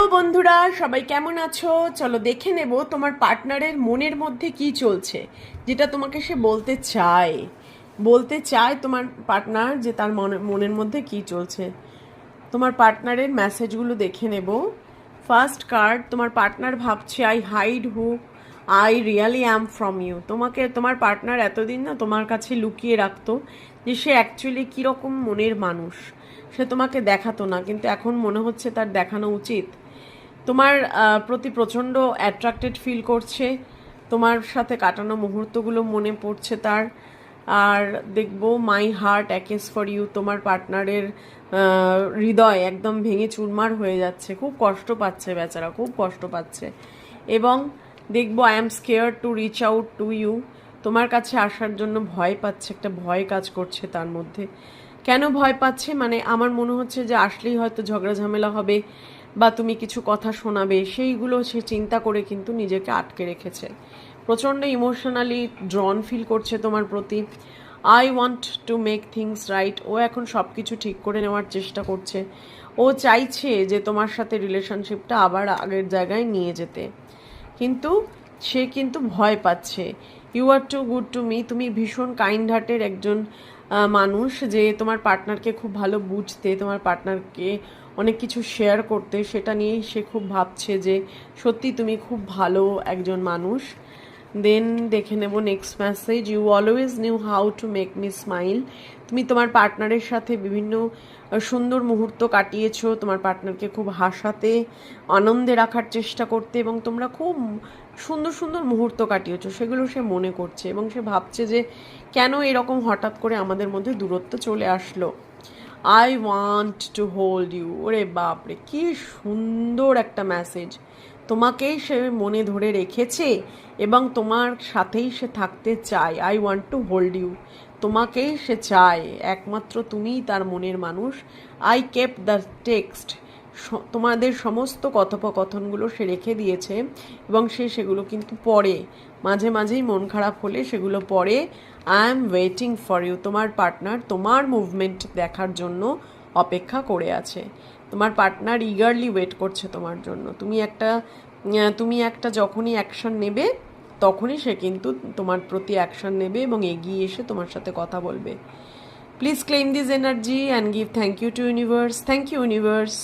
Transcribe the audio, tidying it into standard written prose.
তো বন্ধুরা সবাই কেমন আছো? চলো দেখে নেব তোমার পার্টনারের মনের মধ্যে কি চলছে, যেটা তোমাকে সে বলতে চায় তোমার পার্টনার, যে তার মনের মধ্যে কি চলছে। তোমার পার্টনারের মেসেজগুলো দেখে নেব। ফার্স্ট কার্ড, তোমার পার্টনার ভাবছে I hide who I really am from you. তোমার পার্টনার এতদিন না তোমার কাছে লুকিয়ে রাখতো যে সে অ্যাকচুয়ালি কীরকম মনের মানুষ। সে তোমাকে দেখাতো না, কিন্তু এখন মনে হচ্ছে তার দেখানো উচিত। তোমার প্রতি প্রচণ্ড অ্যাট্রাক্টেড ফিল করছে, তোমার সাথে কাটানো মুহূর্তগুলো মনে পড়ছে তার। আর দেখবো মাই হার্ট অ্যাকেস ফর ইউ, তোমার পার্টনারের হৃদয় একদম ভেঙে চুরমার হয়ে যাচ্ছে, খুব কষ্ট পাচ্ছে বেচারা, খুব কষ্ট পাচ্ছে। এবং দেখবো I am scare to reach out to you, তোমার কাছে আসার জন্য ভয় পাচ্ছে, একটা ভয় কাজ করছে তার মধ্যে। কেন ভয় পাচ্ছে? মানে আমার মনে হচ্ছে যে আসলেই হয়তো ঝগড়া ঝামেলা হবে বা তুমি কিছু কথা শোনাবে, সেইগুলো সে চিন্তা করে কিন্তু নিজেকে আটকে রেখেছে। প্রচণ্ড ইমোশনালি ড্রন ফিল করছে তোমার প্রতি। I want to make things right, ও এখন সব কিছু ঠিক করে নেওয়ার চেষ্টা করছে। ও চাইছে যে তোমার সাথে রিলেশনশিপটা আবার আগের জায়গায় নিয়ে যেতে, কিন্তু সে কিন্তু ভয় পাচ্ছে। You are too good to me, তুমি ভীষণ কাইন্ড হার্টের একজন মানুষ, যে তোমার পার্টনারকে খুব ভালো বুঝতে, তোমার পার্টনারকে অনেক কিছু শেয়ার করতে, সেটা নিয়েই সে খুব ভাবছে যে সত্যি তুমি খুব ভালো একজন মানুষ। দেন দেখে নেব next message, you always knew how to make me smile. তুমি তোমার পার্টনারের সাথে বিভিন্ন সুন্দর মুহূর্ত কাটিয়েছো, তোমার পার্টনারকে খুব হাসাতে, আনন্দে রাখার চেষ্টা করতে, এবং তোমরা খুব সুন্দর সুন্দর মুহূর্ত কাটিয়েছো, সেগুলো সে মনে করছে এবং সে ভাবছে যে কেন এরকম হঠাৎ করে আমাদের মধ্যে দূরত্ব চলে আসলো। I want to hold you, ওরে বাপরে কি সুন্দর একটা মেসেজ। তোমাকেই সে মনে ধরে রেখেছে এবং তোমার সাথেই সে থাকতে চায়। I want to hold you, তোমাকেই সে চায়, একমাত্র তুমিই তার মনের মানুষ। আই কেপ দ্য টেক্সট, তোমাদের সমস্ত কথোপকথনগুলো সে রেখে দিয়েছে এবং সে সেগুলো কিন্তু পড়ে, মাঝে মাঝেই মন খারাপ হলে সেগুলো পড়ে। I am waiting for you, তোমার পার্টনার তোমার মুভমেন্ট দেখার জন্য অপেক্ষা করে আছে। তোমার পার্টনার ইগারলি ওয়েট করছে তোমার জন্য। তুমি একটা যখনই অ্যাকশন নেবে তখনই সে কিন্তু তোমার প্রতি অ্যাকশন নেবে এবং এগিয়ে এসে তোমার সাথে কথা বলবে। Please claim this energy and give thank you to universe. Thank you universe.